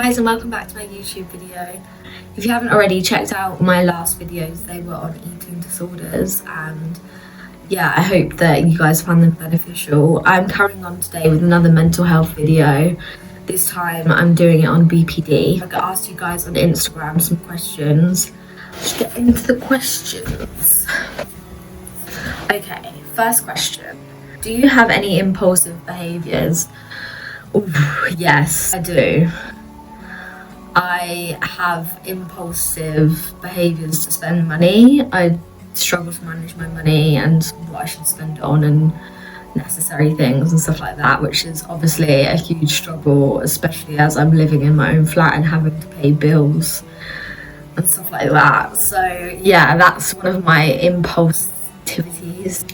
guys, and welcome back to my YouTube video. If you haven't already checked out my last videos, they were on eating disorders, and yeah, I hope that you guys found them beneficial. I'm carrying on today with another mental health video. This time I'm doing it on BPD. I asked you guys on Instagram some questions. Let's get into the questions. Okay, first question. Do you have any impulsive behaviours? Yes, I do. I have impulsive behaviours to spend money. I struggle to manage my money and what I should spend it on and necessary things and stuff like that, which is obviously a huge struggle, especially as I'm living in my own flat and having to pay bills and stuff like that. So yeah, that's one of my impulsivities.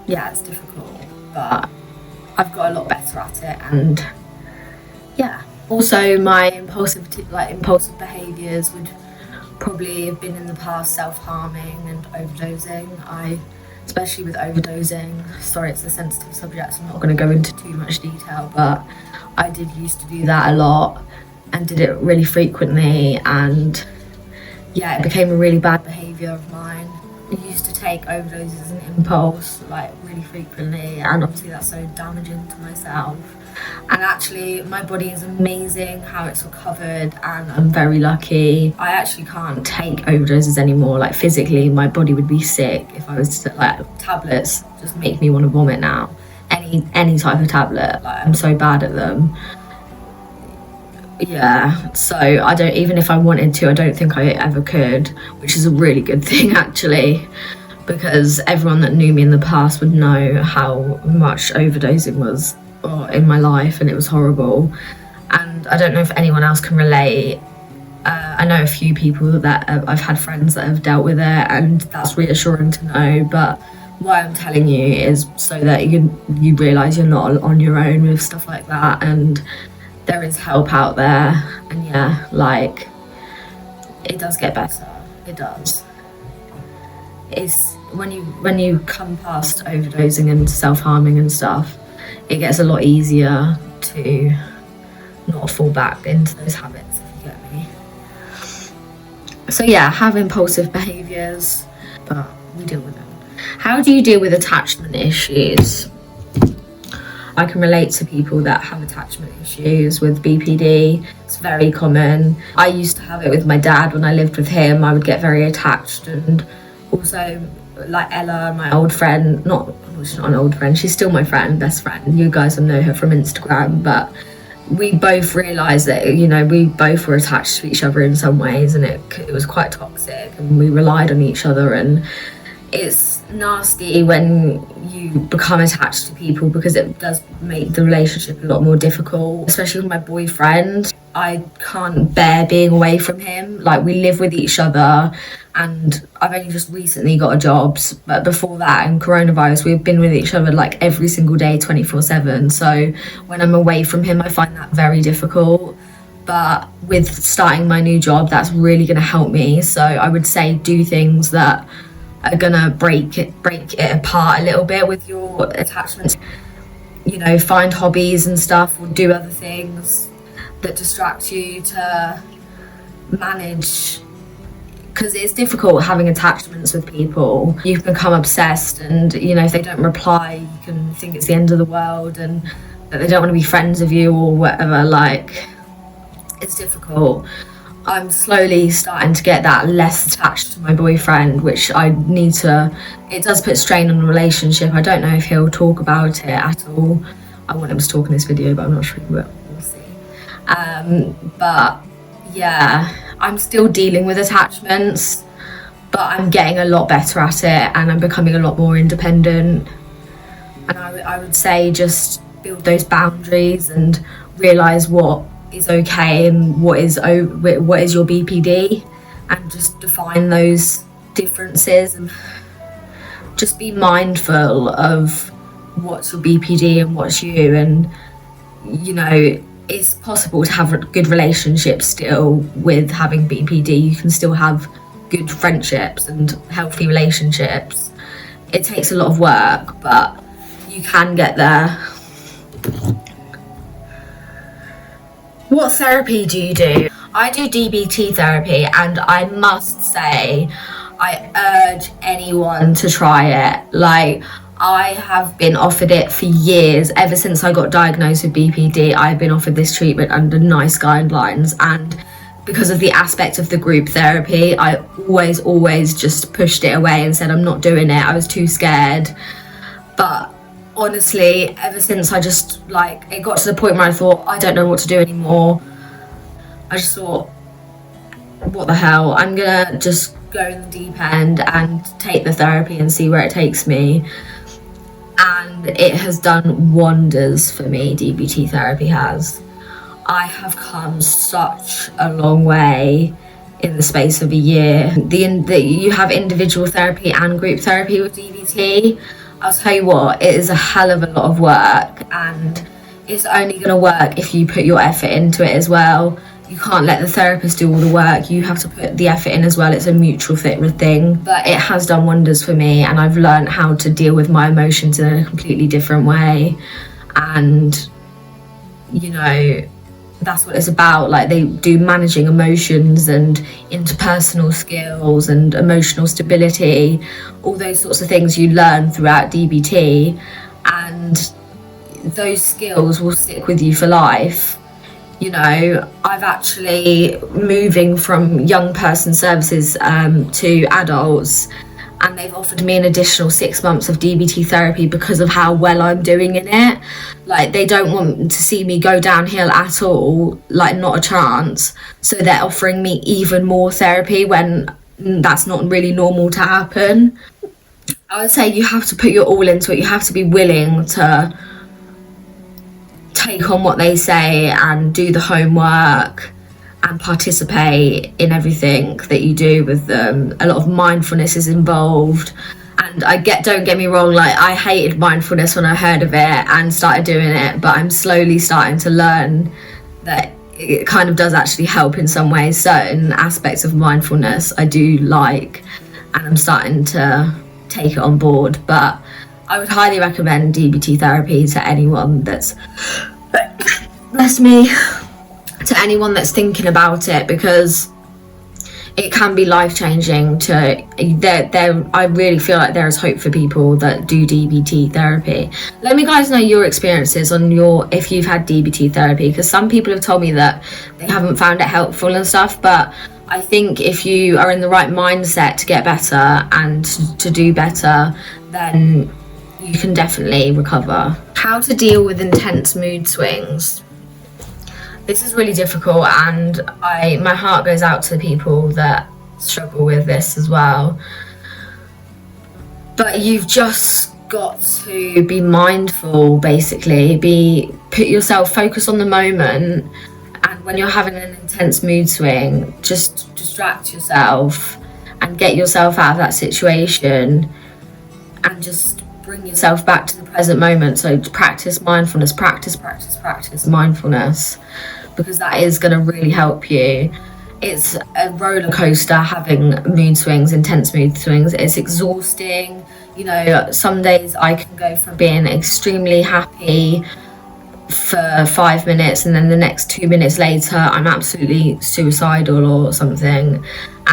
Yeah, it's difficult, but I've got a lot better at it, and yeah. Also, my impulsive behaviours would probably have been in the past self-harming and overdosing. Especially with overdosing, sorry, it's a sensitive subject, so I'm not going to go into too much detail, but I did used to do that a lot and did it really frequently, and yeah, it became a really bad behaviour of mine. I used to take overdoses as an impulse, like really frequently, and obviously that's so damaging to myself. And actually my body is amazing how it's recovered, and I'm very lucky. I actually can't take overdoses anymore. Like physically my body would be sick if I was to, like, tablets just make me want to vomit now. Any type of tablet, like I'm so bad at them. Yeah, so I don't, even if I wanted to, I don't think I ever could, which is a really good thing actually, because everyone that knew me in the past would know how much overdosing was in my life, and it was horrible. And I don't know if anyone else can relate. I know a few people that I've had friends that have dealt with it, and that's reassuring to know. But why I'm telling you is so that you realise you're not on your own with stuff like that, and there is help out there. And yeah, like, it does get better. It does. It's when you come past overdosing and self-harming and stuff, it gets a lot easier to not fall back into those habits, if you get me. So yeah, have impulsive behaviours, but we deal with them. How do you deal with attachment issues? I can relate to people that have attachment issues with BPD. It's very common. I used to have it with my dad when I lived with him. I would get very attached, and also like Ella, my old friend, she's not an old friend, she's still my friend, best friend. You guys will know her from Instagram, but we both realised that, you know, we both were attached to each other in some ways, and it was quite toxic, and we relied on each other. And it's nasty when you become attached to people, because it does make the relationship a lot more difficult, especially with my boyfriend. I can't bear being away from him. Like, we live with each other, and I've only just recently got a job, but before that, in coronavirus, we've been with each other like every single day, 24/7. So when I'm away from him, I find that very difficult. But with starting my new job, that's really going to help me. So I would say do things that are gonna break it apart a little bit with your attachments. You know, find hobbies and stuff, or do other things that distract you to manage, because it's difficult having attachments with people. You can become obsessed, and you know, if they don't reply, you can think it's the end of the world and that they don't want to be friends with you or whatever. Like, it's difficult. I'm slowly starting to get that less attached to my boyfriend, which I need to. It does put strain on the relationship. I don't know if he'll talk about it at all. I want him to talk in this video, but I'm not sure he will. We'll see. But yeah, I'm still dealing with attachments, but I'm getting a lot better at it, and I'm becoming a lot more independent. And I would say just build those boundaries and realise what is okay and what is your BPD, and just define those differences, and just be mindful of what's your BPD and what's you. And you know, it's possible to have a good relationship still with having BPD. You can still have good friendships and healthy relationships. It takes a lot of work, but you can get there. What therapy do you do? I do DBT therapy, and I must say, I urge anyone to try it. Like, I have been offered it for years. Ever since I got diagnosed with BPD, I've been offered this treatment under NICE guidelines, and because of the aspect of the group therapy, I always just pushed it away and said I'm not doing it. I was too scared. But honestly, ever since, I just, like, it got to the point where I thought, I don't know what to do anymore. I just thought, what the hell, I'm gonna just go in the deep end and take the therapy and see where it takes me. And it has done wonders for me. DBT therapy has. I have come such a long way in the space of a year. You have individual therapy and group therapy with DBT. I'll tell you what, it is a hell of a lot of work, and it's only going to work if you put your effort into it as well. You can't let the therapist do all the work. You have to put the effort in as well. It's a mutual thing. But it has done wonders for me, and I've learned how to deal with my emotions in a completely different way. And, you know, that's what it's about. Like, they do managing emotions and interpersonal skills and emotional stability, all those sorts of things you learn throughout DBT, and those skills will stick with you for life. You know, I've actually moving from young person services to adults, and they've offered me an additional 6 months of DBT therapy because of how well I'm doing in it. Like, they don't want to see me go downhill at all, like, not a chance. So they're offering me even more therapy when that's not really normal to happen. I would say you have to put your all into it. You have to be willing to take on what they say and do the homework and participate in everything that you do with them. A lot of mindfulness is involved, and don't get me wrong, like, I hated mindfulness when I heard of it and started doing it, but I'm slowly starting to learn that it kind of does actually help in some ways. Certain aspects of mindfulness I do like, and I'm starting to take it on board. But I would highly recommend DBT therapy to anyone that's bless me, to anyone that's thinking about it, because it can be life-changing. I really feel like there is hope for people that do DBT therapy. Let me guys know your experiences on if you've had DBT therapy, because some people have told me that they haven't found it helpful and stuff, but I think if you are in the right mindset to get better and to do better, then you can definitely recover. How to deal with intense mood swings. This is really difficult, and my heart goes out to the people that struggle with this as well. But you've just got to be mindful, basically. Focus on the moment, and when you're having an intense mood swing, just distract yourself and get yourself out of that situation, and just bring yourself back to the present moment. So practice mindfulness, practice mindfulness, because that is going to really help you. It's a roller coaster having mood swings, intense mood swings. It's exhausting. You know, some days I can go from being extremely happy for 5 minutes, and then the next 2 minutes later I'm absolutely suicidal or something.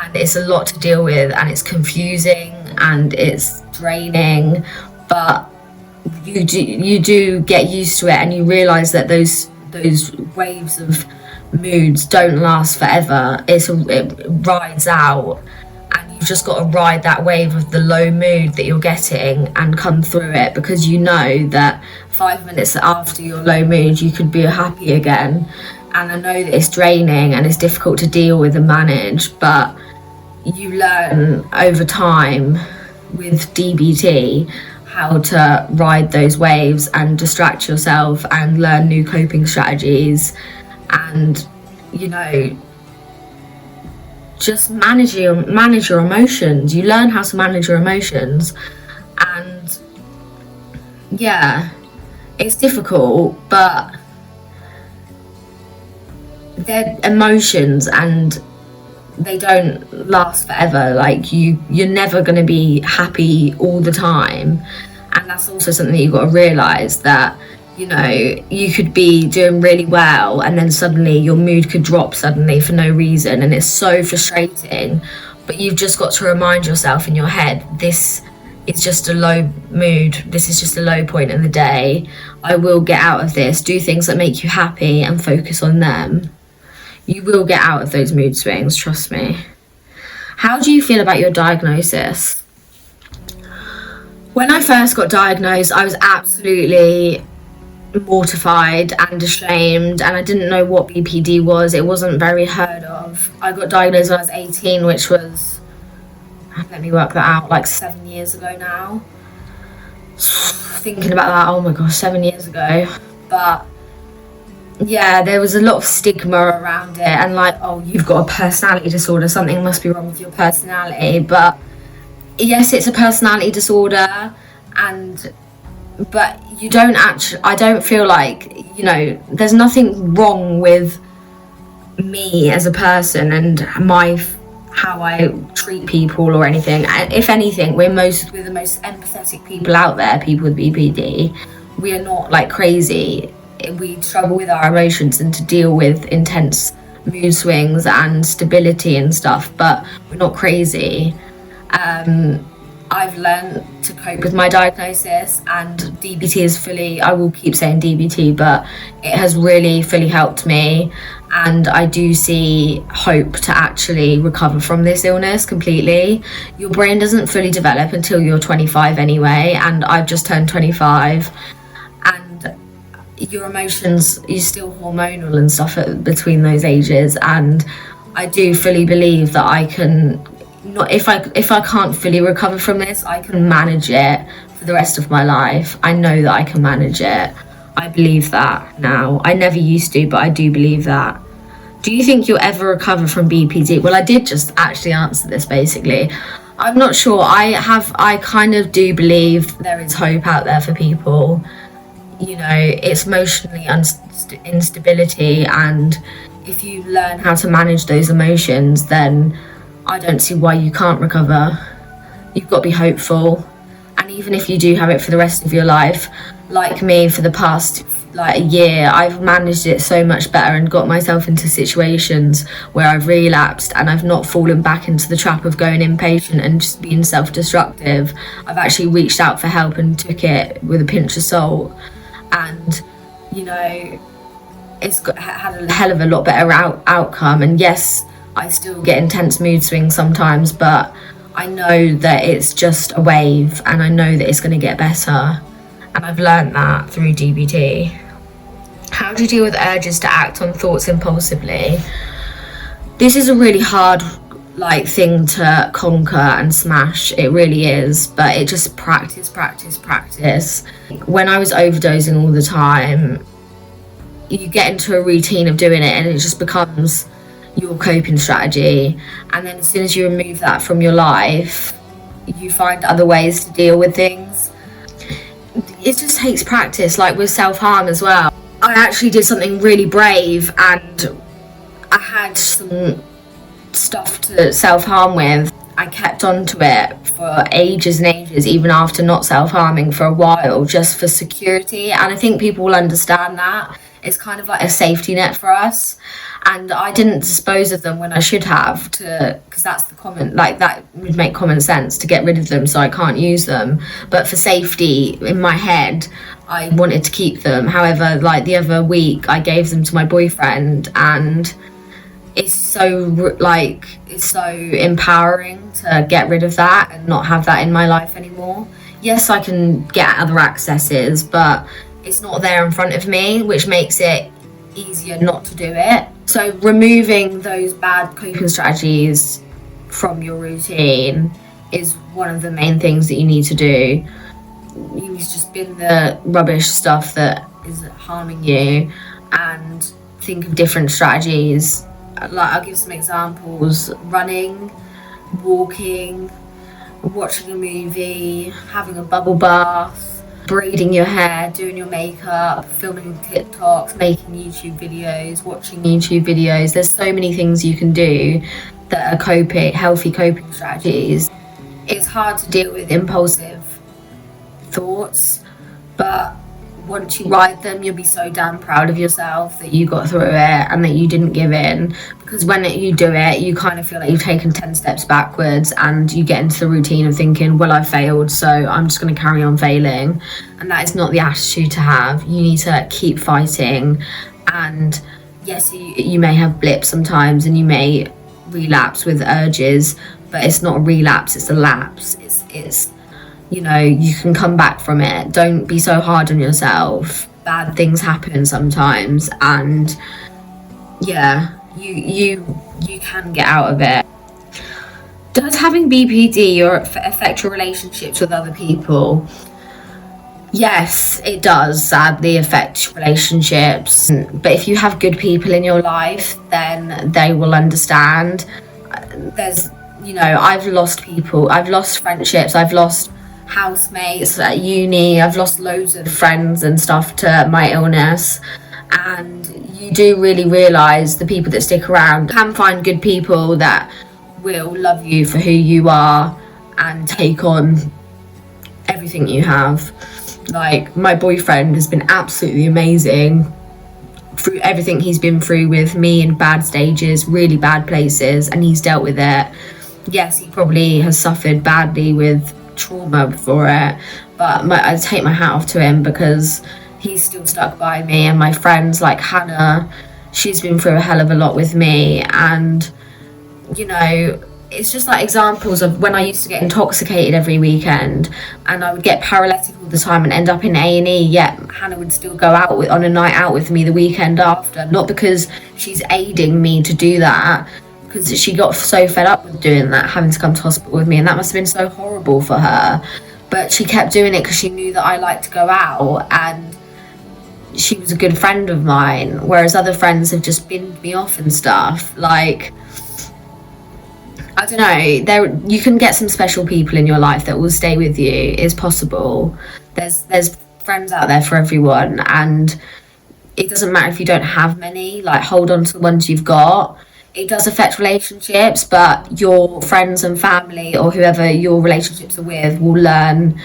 And it's a lot to deal with, and it's confusing and it's draining. But you do get used to it, and you realize that those waves of moods don't last forever. It rides out, and you've just got to ride that wave of the low mood that you're getting and come through it, because you know that 5 minutes after your low mood you could be happy again. And I know that it's draining and it's difficult to deal with and manage, but you learn over time with DBT how to ride those waves and distract yourself and learn new coping strategies, and, you know, just manage your emotions. You learn how to manage your emotions, and yeah, it's difficult, but they're emotions and they don't last forever. Like, you're never going to be happy all the time. And that's also something that you've got to realise, that You know, you could be doing really well and then suddenly your mood could drop suddenly for no reason, and it's so frustrating. But you've just got to remind yourself in your head, this is just a low mood, this is just a low point in the day. I will get out of this. Do things that make you happy and focus on them. You will get out of those mood swings, trust me. How do you feel about your diagnosis? When I first got diagnosed, I was absolutely mortified and ashamed, and I didn't know what BPD was. It wasn't very heard of. I got diagnosed when I was 18, which was, let me work that out, like 7 years ago now. Thinking about that, oh my gosh, 7 years ago. But yeah, there was a lot of stigma around it, and like, oh, you've got a personality disorder, something must be wrong with your personality. But yes, it's a personality disorder, but you don't actually, I don't feel like, you know, there's nothing wrong with me as a person and how I treat people or anything. If anything, we're the most empathetic people out there, people with BPD. We are not like crazy. We struggle with our emotions and to deal with intense mood swings and stability and stuff, but we're not crazy. I've learned to cope with my diagnosis, and DBT is fully, I will keep saying DBT, but it has really fully helped me, and I do see hope to actually recover from this illness completely. Your brain doesn't fully develop until you're 25 anyway, and I've just turned 25, and your emotions, you're still hormonal and stuff between those ages, and I do fully believe that I can, not if I can't fully recover from this, I can manage it for the rest of my life. I know that I can manage it. I believe that now. I never used to, but I do believe that. Do you think you'll ever recover from BPD? Well, I did just actually answer this basically. I'm not sure. I kind of do believe there is hope out there for people. You know, it's emotionally instability, and if you learn how to manage those emotions, then I don't see why you can't recover. You've got to be hopeful. And even if you do have it for the rest of your life, like me, for the past like a year, I've managed it so much better and got myself into situations where I've relapsed and I've not fallen back into the trap of going impatient and just being self-destructive. I've actually reached out for help and took it with a pinch of salt. And, you know, it's had a hell of a lot better outcome. And yes, I still get intense mood swings sometimes, but I know that it's just a wave, and I know that it's going to get better. And I've learned that through DBT. How do you deal with urges to act on thoughts impulsively? This is a really hard thing to conquer and smash. It really is, but it just practice. When I was overdosing all the time, you get into a routine of doing it, and it just becomes your coping strategy. And then as soon as you remove that from your life, you find other ways to deal with things. It just takes practice, like with self-harm as well. I actually did something really brave, and I had some stuff to self-harm with. I kept on to it for ages and ages, even after not self-harming for a while, just for security. And I think people will understand that. It's kind of like a safety net for us. And I didn't dispose of them when I should have, because that's the common, like that would make common sense to get rid of them so I can't use them. But for safety, in my head, I wanted to keep them. However, like the other week, I gave them to my boyfriend, and it's so empowering to get rid of that and not have that in my life anymore. Yes, I can get other accesses, but it's not there in front of me, which makes it easier not to do it. So removing those bad coping strategies from your routine is one of the main things that you need to do. You need to just bin the rubbish stuff that is harming you and think of different strategies. Like, I'll give some examples: running, walking, watching a movie, having a bubble bath, braiding your hair, doing your makeup, filming TikToks, making YouTube videos, watching YouTube videos. There's so many things you can do that are healthy coping strategies. It's hard to deal with impulsive thoughts, but once you ride them, you'll be so damn proud of yourself that you got through it and that you didn't give in. Because when you do it, you kind of feel like you've taken 10 steps backwards, and you get into the routine of thinking, well, I failed, so I'm just going to carry on failing. And that is not the attitude to have. You need to keep fighting. And yes, you may have blips sometimes, and you may relapse with urges, but it's not a relapse, it's a lapse. It's you know, you can come back from it. Don't be so hard on yourself. Bad things happen sometimes, and yeah, you can get out of it. Does having BPD affect your relationships with other people? Yes, it does sadly affect relationships. But if you have good people in your life, then they will understand. I've lost people, I've lost friendships, I've lost housemates at uni, I've lost loads of friends and stuff to my illness, and you do really realise the people that stick around. You can find good people that will love you for who you are and take on everything you have. Like, my boyfriend has been absolutely amazing through everything he's been through with me in bad stages, really bad places, and he's dealt with it. Yes, he probably has suffered badly with trauma for it, but I take my hat off to him because he's still stuck by me. And my friends like Hannah, she's been through a hell of a lot with me, and it's just like examples of when I used to get intoxicated every weekend and I would get paralytic all the time and end up in A&E, yet Hannah would still go out on a night out with me the weekend after, not because she's aiding me to do that, because she got so fed up with doing that, having to come to hospital with me, and that must have been so horrible for her. But she kept doing it because she knew that I liked to go out, and she was a good friend of mine, whereas other friends have just binned me off and stuff. Like, I don't know, you can get some special people in your life that will stay with you. It's possible. There's friends out there for everyone, and it doesn't matter if you don't have many. Like, hold on to the ones you've got. It does affect relationships, but your friends and family, or whoever your relationships are with, will learn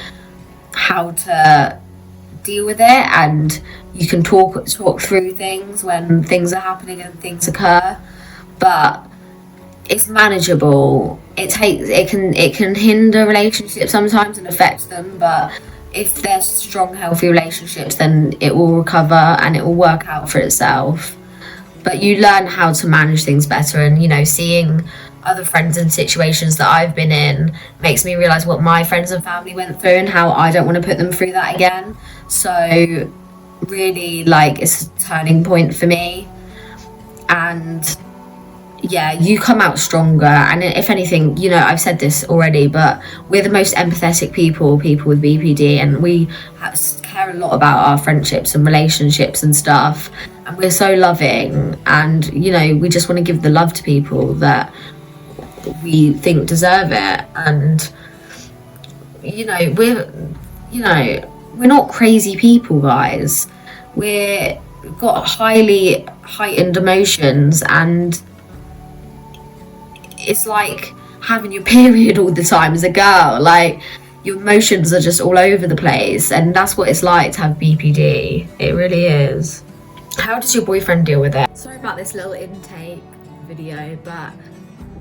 how to deal with it, and you can talk through things when things are happening and things occur. But it's manageable. It can hinder relationships sometimes and affect them, but if there's strong, healthy relationships, then it will recover and it will work out for itself. But you learn how to manage things better, and seeing other friends in situations that I've been in makes me realise what my friends and family went through and how I don't want to put them through that again. So really, like, it's a turning point for me. And yeah, you come out stronger. And if anything, I've said this already, but we're the most empathetic people with BPD, and we care a lot about our friendships and relationships and stuff, and we're so loving, and we just want to give the love to people that we think deserve it. And we're not crazy people, guys. We've got highly heightened emotions, and it's like having your period all the time as a girl. Like, your emotions are just all over the place, and that's what it's like to have BPD. It really is. How does your boyfriend deal with it? Sorry about this little intake video, but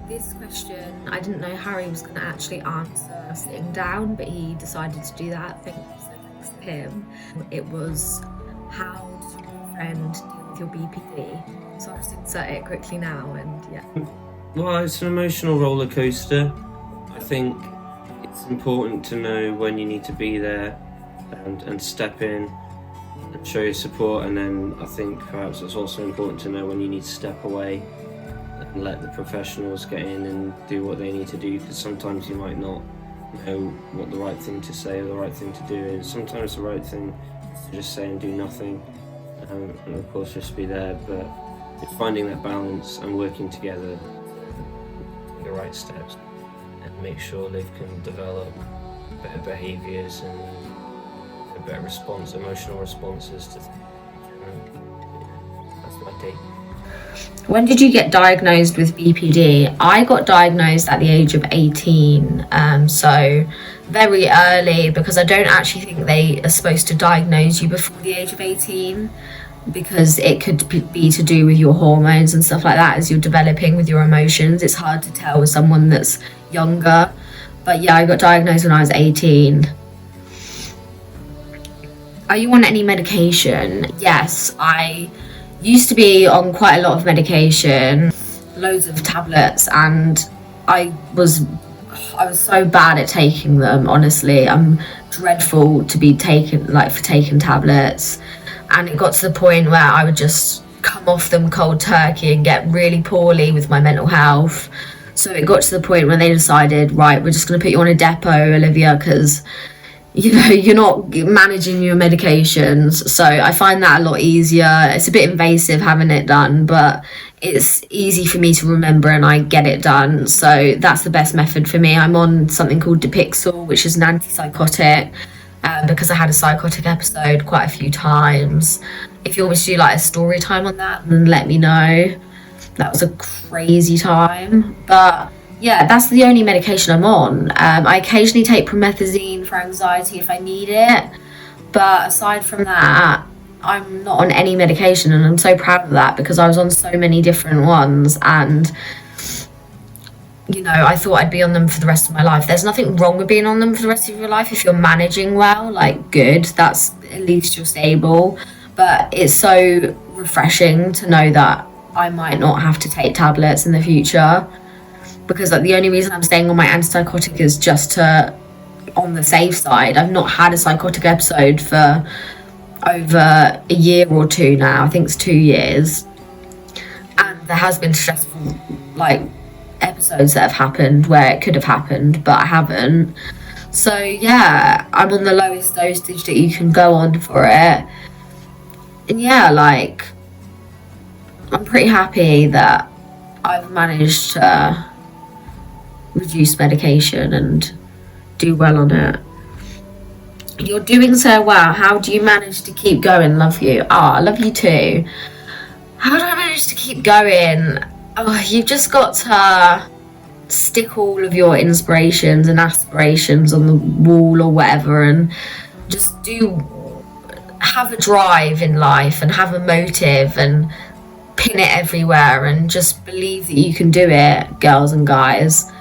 this question I didn't know Harry was going to actually answer sitting down, but he decided to do that. Thanks to him. It was, how does your boyfriend deal with your BPD? So I'll just insert it quickly now, and yeah. Well, it's an emotional roller coaster. I think it's important to know when you need to be there and step in and show your support, and then I think perhaps it's also important to know when you need to step away and let the professionals get in and do what they need to do, because sometimes you might not know what the right thing to say or the right thing to do is. Sometimes the right thing is to just say and do nothing, and of course just be there, but it's finding that balance and working together, the right steps, and make sure Liv can develop better behaviours and better emotional responses to things. That's my take. When did you get diagnosed with BPD? I got diagnosed at the age of 18, so very early, because I don't actually think they are supposed to diagnose you before the age of 18, because it could be to do with your hormones and stuff like that as you're developing with your emotions. It's hard to tell with someone that's younger. But yeah, I got diagnosed when I was 18. Are you on any medication? Yes, I used to be on quite a lot of medication, loads of tablets, and I was so bad at taking them, honestly. I'm dreadful to be taken, like, for taking tablets. And it got to the point where I would just come off them cold turkey and get really poorly with my mental health. So it got to the point when they decided, right, we're just going to put you on a depot, Olivia, because, you know, you're not managing your medications. So I find that a lot easier. It's a bit invasive having it done, but it's easy for me to remember and I get it done. So that's the best method for me. I'm on something called Dipixel, which is an antipsychotic, because I had a psychotic episode quite a few times. If you want me to do like a story time on that, then let me know. That was a crazy time. But yeah, that's the only medication I'm on. I occasionally take promethazine for anxiety if I need it. But aside from that, I'm not on any medication, and I'm so proud of that because I was on so many different ones, and you know, I thought I'd be on them for the rest of my life. There's nothing wrong with being on them for the rest of your life if you're managing well, like good, that's at least you're stable. But it's so refreshing to know that I might not have to take tablets in the future, because like the only reason I'm staying on my antipsychotic is just to on the safe side. I've not had a psychotic episode for over a year or two now. I think it's 2 years, and there has been stressful like episodes that have happened where it could have happened but I haven't. So yeah, I'm on the lowest dosage that you can go on for it, and yeah, like I'm pretty happy that I've managed to reduce medication and do well on it. You're doing so well. How do you manage to keep going? Love you. I love you too. How do I manage to keep going? You've just got to stick all of your inspirations and aspirations on the wall or whatever, and just have a drive in life and have a motive and pin it everywhere, and just believe that you can do it, girls and guys.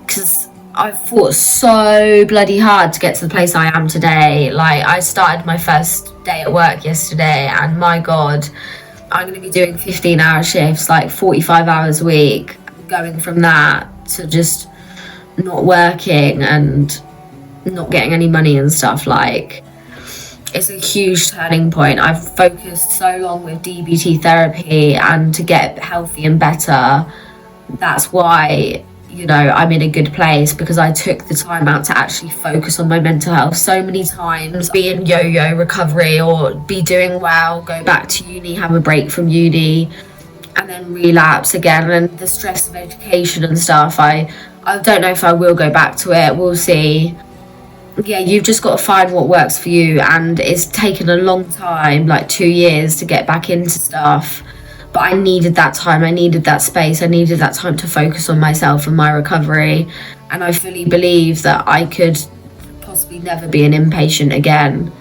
Because I've fought so bloody hard to get to the place I am today. Like, I started my first day at work yesterday, and my God, I'm going to be doing 15-hour shifts, like 45 hours a week, going from that to just not working and not getting any money and stuff. Like, it's a huge turning point. I've focused so long with DBT therapy and to get healthy and better. That's why, you know, I'm in a good place, because I took the time out to actually focus on my mental health. So many times be in yo-yo recovery, or be doing well, go back to uni, have a break from uni, and then relapse again. And the stress of education and stuff, I don't know if I will go back to it. We'll see. Yeah, you've just got to find what works for you, and it's taken a long time, like 2 years, to get back into stuff. But I needed that time, I needed that space, I needed that time to focus on myself and my recovery. And I fully believe that I could possibly never be an inpatient again,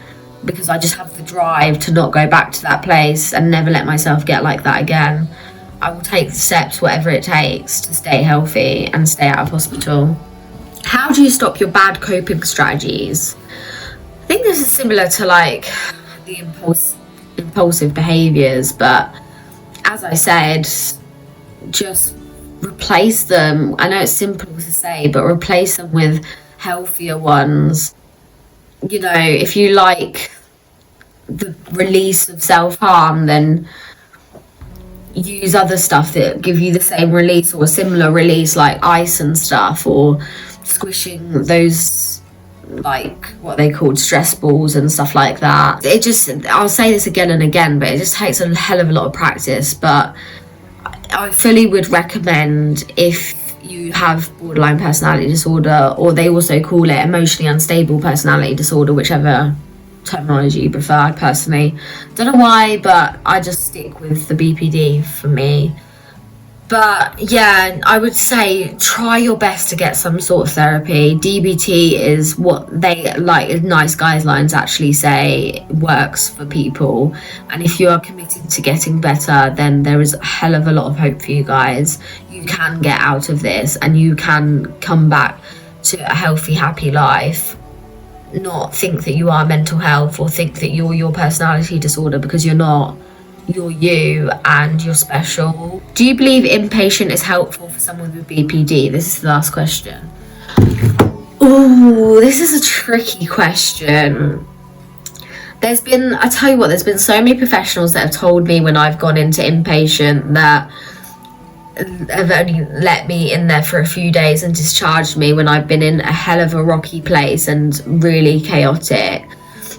because I just have the drive to not go back to that place and never let myself get like that again. I will take the steps, whatever it takes, to stay healthy and stay out of hospital. How do you stop your bad coping strategies? I think this is similar to like the impulsive behaviours, but as I said, just replace them. I know it's simple to say, but replace them with healthier ones. You know, if you like the release of self-harm, then use other stuff that give you the same release or a similar release, like ice and stuff, or squishing those, like what they called stress balls and stuff like that. It just, I'll say this again and again, but it just takes a hell of a lot of practice. But I fully would recommend, if you have borderline personality disorder, or they also call it emotionally unstable personality disorder, whichever terminology you prefer. Personally, don't know why, but I just stick with the BPD for me. But yeah, I would say try your best to get some sort of therapy. DBT is what they like, nice guidelines actually say works for people. And if you are committed to getting better, then there is a hell of a lot of hope for you guys. You can get out of this and you can come back to a healthy, happy life. Not think that you are mental health or think that you're your personality disorder, because you're not. You're you and you're special. Do you believe inpatient is helpful for someone with BPD? This is the last question. Oh, this is a tricky question. There's been so many professionals that have told me when I've gone into inpatient that have only let me in there for a few days and discharged me when I've been in a hell of a rocky place and really chaotic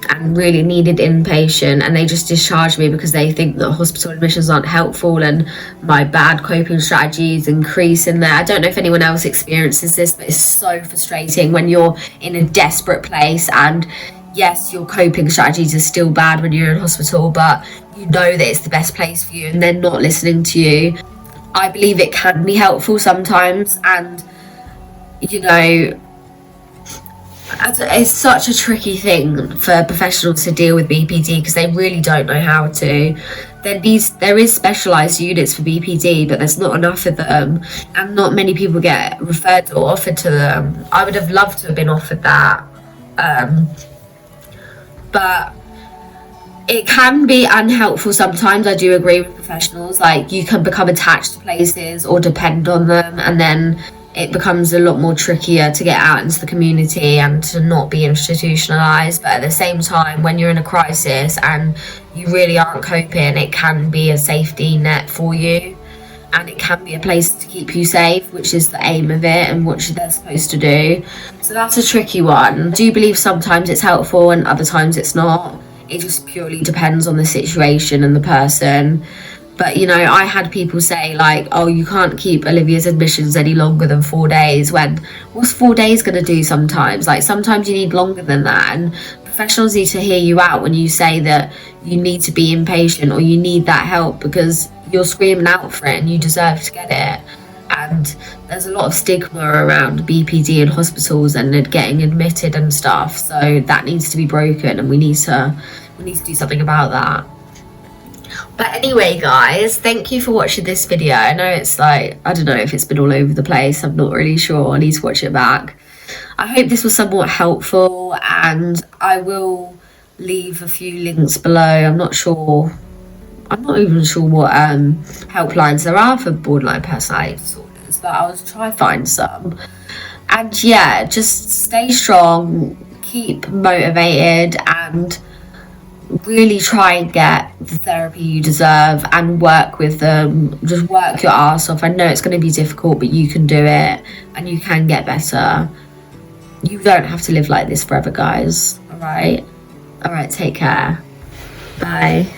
and really needed inpatient, and they just discharge me because they think that hospital admissions aren't helpful and my bad coping strategies increase in there. I don't know if anyone else experiences this, but it's so frustrating when you're in a desperate place and yes, your coping strategies are still bad when you're in hospital, but you know that it's the best place for you and they're not listening to you. I believe it can be helpful sometimes, and you know, it's such a tricky thing for professionals to deal with BPD because they really don't know how to. There is specialised units for BPD, but there's not enough of them, and not many people get referred or offered to them. I would have loved to have been offered that, but it can be unhelpful sometimes. I do agree with professionals, like you can become attached to places or depend on them, and then it becomes a lot more trickier to get out into the community and to not be institutionalized. But at the same time, when you're in a crisis and you really aren't coping, it can be a safety net for you, and it can be a place to keep you safe, which is the aim of it and what they're supposed to do. So that's a tricky one. I do believe sometimes it's helpful and other times it's not. It just purely depends on the situation and the person. But, you know, I had people say, like, oh, you can't keep Olivia's admissions any longer than 4 days, when what's 4 days going to do sometimes? Like, sometimes you need longer than that. And professionals need to hear you out when you say that you need to be inpatient or you need that help, because you're screaming out for it and you deserve to get it. And there's a lot of stigma around BPD in hospitals and it getting admitted and stuff. So that needs to be broken, and we need to do something about that. But anyway, guys, thank you for watching this video. I know it's like, I don't know if it's been all over the place. I'm not really sure. I need to watch it back. I hope this was somewhat helpful, and I will leave a few links below. I'm not even sure what helplines there are for borderline personality disorders, but I'll try to find some. And yeah, just stay strong, keep motivated, and really try and get the therapy you deserve and work with them. Just work your ass off. I know it's going to be difficult, but you can do it and you can get better. You don't have to live like this forever, guys. All right, take care. Bye.